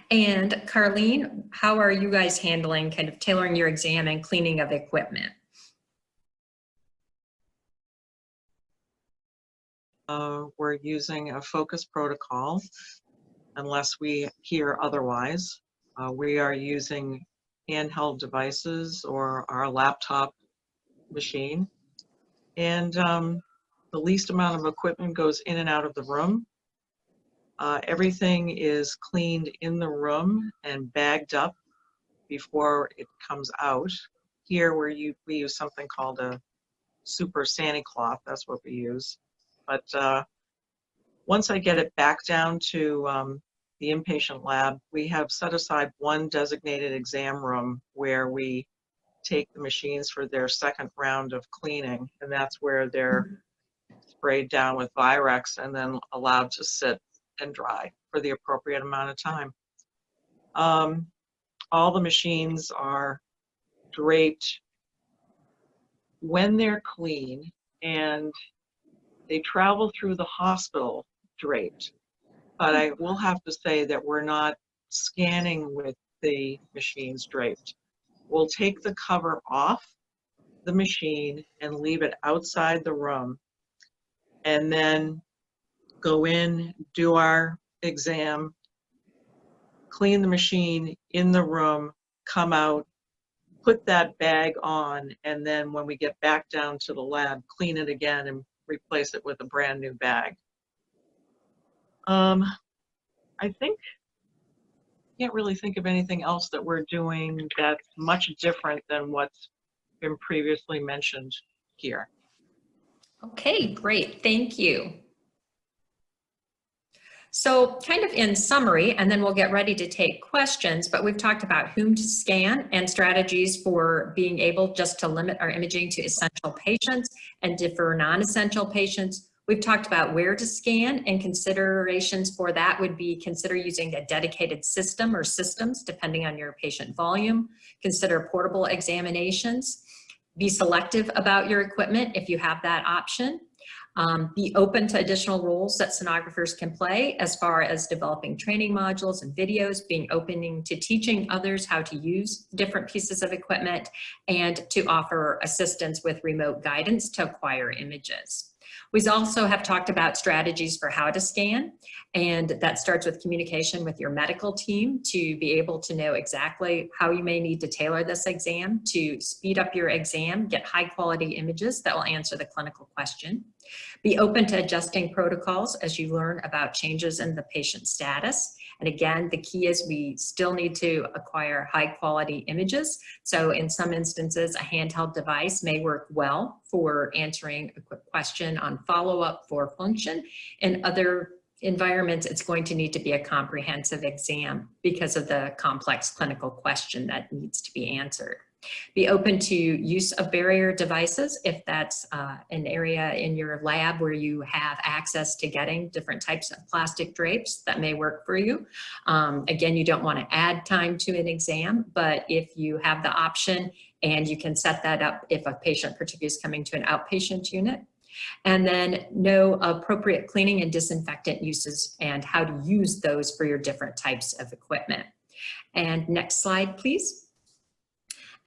And Carlene, how are you guys handling kind of tailoring your exam and cleaning of equipment? We're using a focus protocol unless we hear otherwise. We are using handheld devices or our laptop machine. And the least amount of equipment goes in and out of the room. Everything is cleaned in the room and bagged up before it comes out. Here we use something called a super sani cloth. That's what we use. But once I get it back down to the inpatient lab, we have set aside one designated exam room where we take the machines for their second round of cleaning. And that's where they're sprayed down with Virex and then allowed to sit and dry for the appropriate amount of time. All the machines are draped when they're clean, and they travel through the hospital draped. But I will have to say that we're not scanning with the machines draped. We'll take the cover off the machine and leave it outside the room, and then go in, do our exam, clean the machine in the room, come out, put that bag on, and then when we get back down to the lab, clean it again and replace it with a brand new bag. I can't really think of anything else that we're doing that's much different than what's been previously mentioned here. Okay, great, thank you. So kind of in summary, and then we'll get ready to take questions, but we've talked about whom to scan and strategies for being able just to limit our imaging to essential patients and defer non-essential patients. We've talked about where to scan, and considerations for that would be consider using a dedicated system or systems depending on your patient volume. Consider portable examinations. Be selective about your equipment if you have that option. Be open to additional roles that sonographers can play as far as developing training modules and videos, being open to teaching others how to use different pieces of equipment, and to offer assistance with remote guidance to acquire images. We also have talked about strategies for how to scan, and that starts with communication with your medical team to be able to know exactly how you may need to tailor this exam to speed up your exam, get high quality images that will answer the clinical question. Be open to adjusting protocols as you learn about changes in the patient status. And again, the key is we still need to acquire high quality images. So in some instances, a handheld device may work well for answering a quick question on follow-up for function. In other environments, it's going to need to be a comprehensive exam because of the complex clinical question that needs to be answered. Be open to use of barrier devices if that's an area in your lab where you have access to getting different types of plastic drapes that may work for you. Again, you don't want to add time to an exam, but if you have the option and you can set that up if a patient particularly is coming to an outpatient unit. And then know appropriate cleaning and disinfectant uses and how to use those for your different types of equipment. And next slide, please.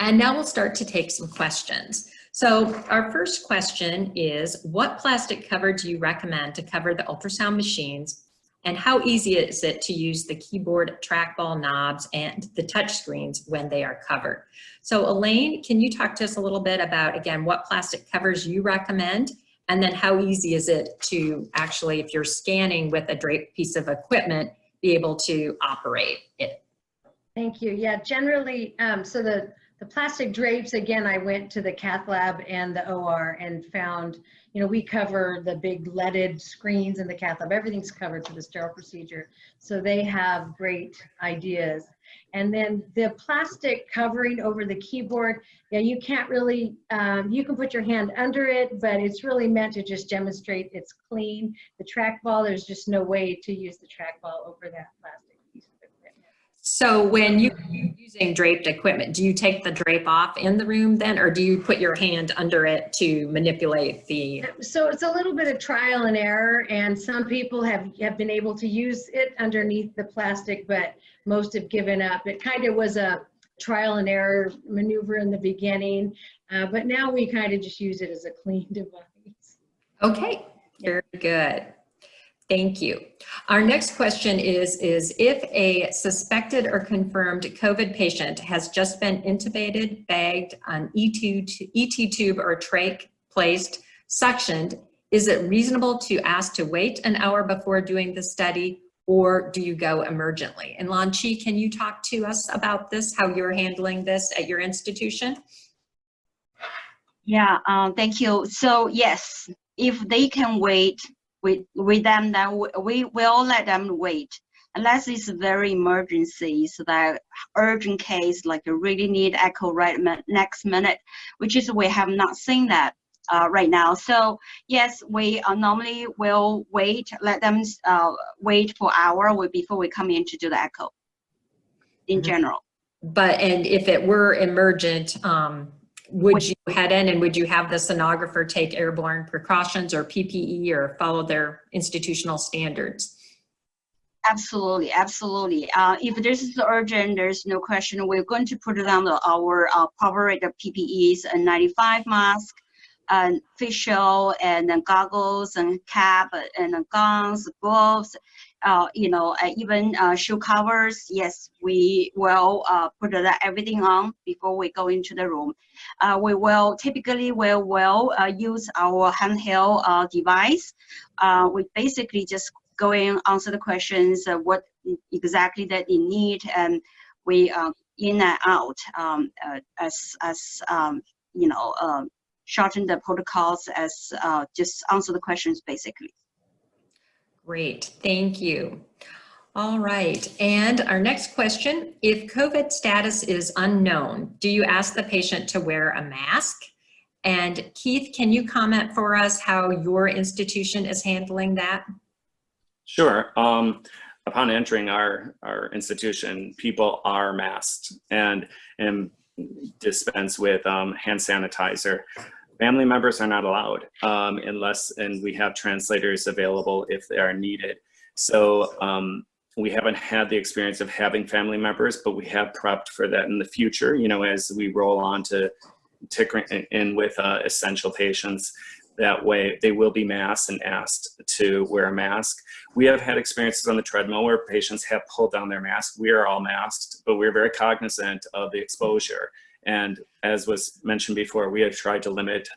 And now we'll start to take some questions. So our first question is, what plastic cover do you recommend to cover the ultrasound machines? And how easy is it to use the keyboard trackball knobs and the touch screens when they are covered? So Elaine, can you talk to us a little bit about, again, what plastic covers you recommend? And then how easy is it to actually, if you're scanning with a draped piece of equipment, be able to operate it? Thank you. Yeah, generally, so the plastic drapes, again, I went to the cath lab and the OR and found, we cover the big leaded screens in the cath lab. Everything's covered for the sterile procedure. So they have great ideas. And then the plastic covering over the keyboard, yeah, you can't really, you can put your hand under it, but it's really meant to just demonstrate it's clean. The trackball, there's just no way to use the trackball over that plastic piece of equipment. So when you're using draped equipment, do you take the drape off in the room then, or do you put your hand under it to manipulate the? So it's a little bit of trial and error, and some people have been able to use it underneath the plastic, but most have given up. It kind of was a trial and error maneuver in the beginning, but now we kind of just use it as a clean device. Okay, very good. Thank you. Our next question is if a suspected or confirmed COVID patient has just been intubated, bagged, an ET tube or trach placed, suctioned, is it reasonable to ask to wait an hour before doing the study, or do you go emergently? And Lan Chi, can you talk to us about this, how you're handling this at your institution? Yeah, thank you. So yes, if they can wait with them, then we will let them wait, unless it's very emergency, so that urgent case, like you really need echo right next minute, which is we have not seen that right now. So yes, we normally will wait, let them wait for an hour before we come in to do the echo in general. But, and if it were emergent, would you head in and would you have the sonographer take airborne precautions or PPE or follow their institutional standards? Absolutely, absolutely. If this is urgent, there's no question. We're going to put down our appropriate PPEs, a 95 mask, and face shield, and then goggles and cap, and gowns, gloves, even shoe covers. Yes, we will put everything on before we go into the room. We will use our handheld device. We basically just go in, answer the questions, what exactly that they need, and we in and out as shorten the protocols as just answer the questions basically. Great, thank you. All right, and our next question, if COVID status is unknown, do you ask the patient to wear a mask? And Keith, can you comment for us how your institution is handling that? Sure. Upon entering our institution, people are masked and dispense with hand sanitizer. Family members are not allowed and we have translators available if they are needed. So we haven't had the experience of having family members, but we have prepped for that in the future, as we roll on to tickering in with essential patients. That way they will be masked and asked to wear a mask. We have had experiences on the treadmill where patients have pulled down their mask. We are all masked, but we're very cognizant of the exposure. And as was mentioned before, we have tried to limit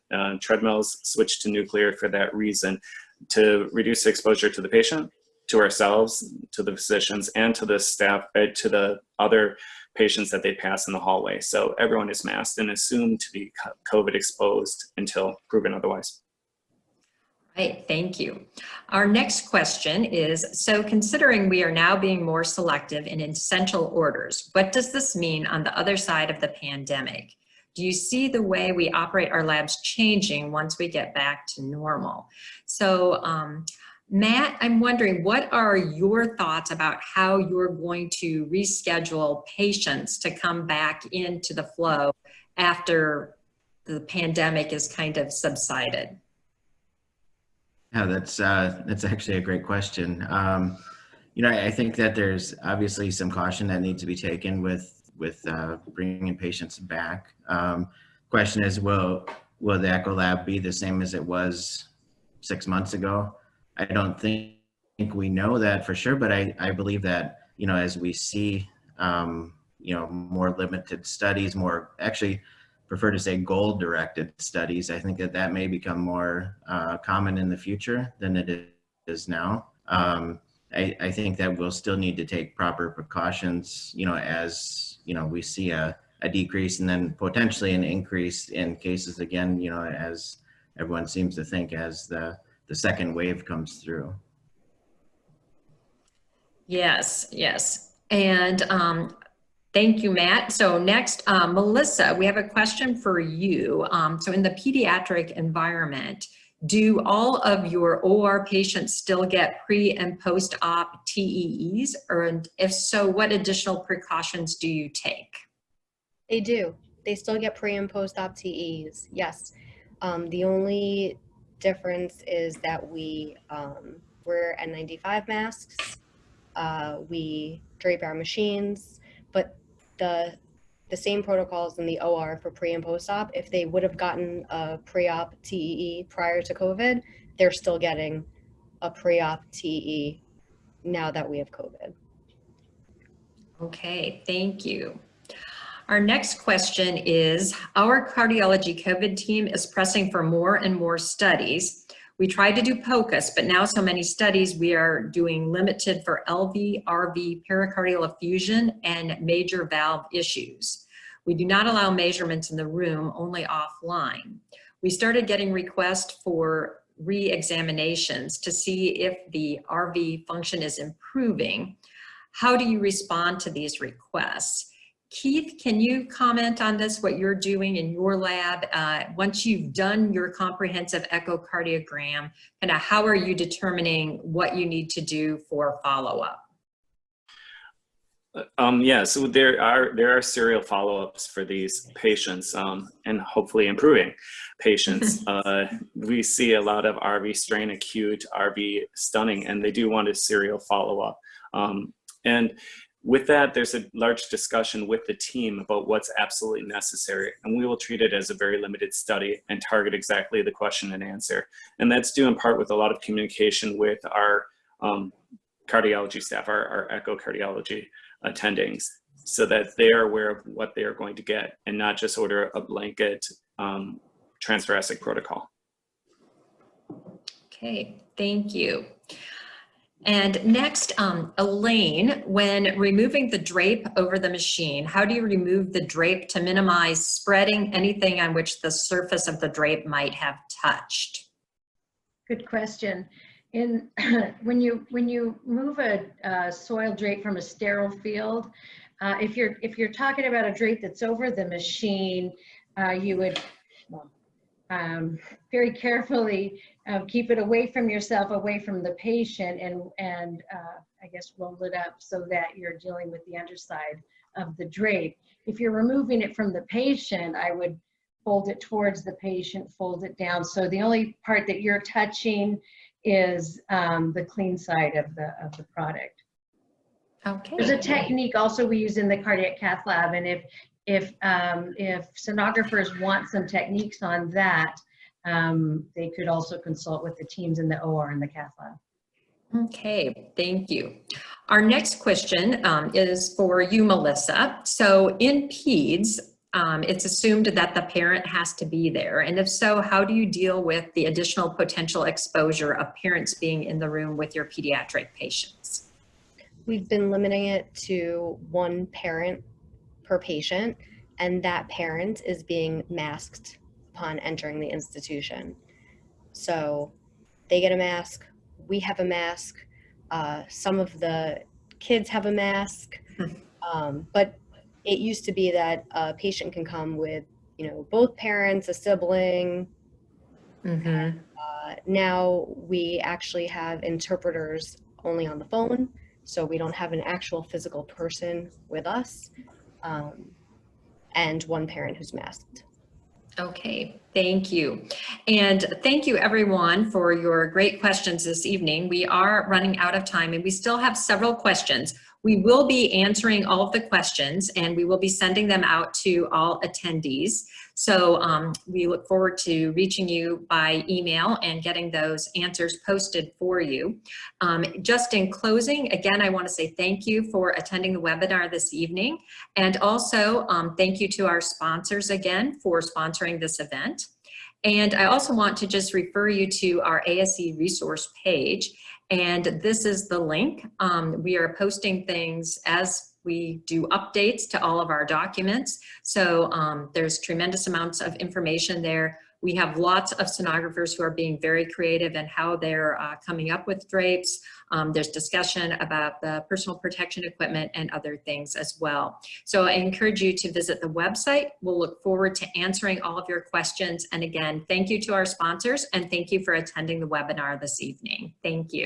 treadmills, switch to nuclear for that reason, to reduce the exposure to the patient, to ourselves, to the physicians, and to the staff, to the other patients that they pass in the hallway. So everyone is masked and assumed to be COVID exposed until proven otherwise. Right, thank you. Our next question is, so considering we are now being more selective in essential orders, what does this mean on the other side of the pandemic? Do you see the way we operate our labs changing once we get back to normal? So Matt, I'm wondering, what are your thoughts about how you're going to reschedule patients to come back into the flow after the pandemic is kind of subsided? Yeah, that's actually a great question. I think that there's obviously some caution that needs to be taken with bringing patients back. Question is, will the Echo Lab be the same as it was 6 months ago? I don't think we know that for sure, but I believe that, as we see, more limited studies, actually prefer to say goal-directed studies, I think that may become more common in the future than it is now. I think that we'll still need to take proper precautions, as, we see a decrease and then potentially an increase in cases again, as everyone seems to think as the second wave comes through. Yes, yes. And thank you, Matt. So next, Melissa, we have a question for you. So in the pediatric environment, do all of your OR patients still get pre and post-op TEEs? Or if so, what additional precautions do you take? They do. They still get pre and post-op TEs, yes. The only difference is that we wear N95 masks, we drape our machines, but the same protocols in the OR for pre and post-op, if they would have gotten a pre-op TEE prior to COVID, they're still getting a pre-op TEE now that we have COVID. Okay, thank you. Our next question is, our cardiology COVID team is pressing for more and more studies. We tried to do POCUS, but now so many studies we are doing limited for LV, RV, pericardial effusion, and major valve issues. We do not allow measurements in the room, only offline. We started getting requests for re-examinations to see if the RV function is improving. How do you respond to these requests? Keith, can you comment on this, what you're doing in your lab? Once you've done your comprehensive echocardiogram, and how are you determining what you need to do for follow-up? Yeah, so there are serial follow-ups for these patients and hopefully improving patients. We see a lot of RV strain acute, RV stunning, and they do want a serial follow-up. And with that, there's a large discussion with the team about what's absolutely necessary, and we will treat it as a very limited study and target exactly the question and answer. And that's due in part with a lot of communication with our cardiology staff, our echocardiology attendings, so that they are aware of what they are going to get and not just order a blanket transthoracic protocol. Okay, thank you. And next, Elaine, when removing the drape over the machine, how do you remove the drape to minimize spreading anything on which the surface of the drape might have touched? Good question. When you move a soil drape from a sterile field, if you're talking about a drape that's over the machine, you would very carefully keep it away from yourself, away from the patient, and I guess roll it up so that you're dealing with the underside of the drape. If you're removing it from the patient, I would fold it towards the patient, fold it down. So the only part that you're touching is the clean side of the product. Okay. There's a technique also we use in the cardiac cath lab, and if sonographers want some techniques on that, they could also consult with the teams in the OR and the cath lab. Okay, thank you. Our next question is for you, Melissa. So in PEDS, it's assumed that the parent has to be there. And if so, how do you deal with the additional potential exposure of parents being in the room with your pediatric patients? We've been limiting it to one parent per patient, and that parent is being masked upon entering the institution. So they get a mask, we have a mask, some of the kids have a mask, but it used to be that a patient can come with, both parents, a sibling. Mm-hmm. Now we actually have interpreters only on the phone, so we don't have an actual physical person with us, and one parent who's masked. Okay, thank you. And thank you everyone for your great questions this evening. We are running out of time and we still have several questions. We will be answering all of the questions and we will be sending them out to all attendees. So we look forward to reaching you by email and getting those answers posted for you. Just in closing, again, I want to say thank you for attending the webinar this evening. And also thank you to our sponsors again for sponsoring this event. And I also want to just refer you to our ASE resource page. And this is the link. We are posting things as we do updates to all of our documents. So there's tremendous amounts of information there. We have lots of sonographers who are being very creative in how they're coming up with drapes. There's discussion about the personal protection equipment and other things as well. So I encourage you to visit the website. We'll look forward to answering all of your questions. And again, thank you to our sponsors and thank you for attending the webinar this evening. Thank you.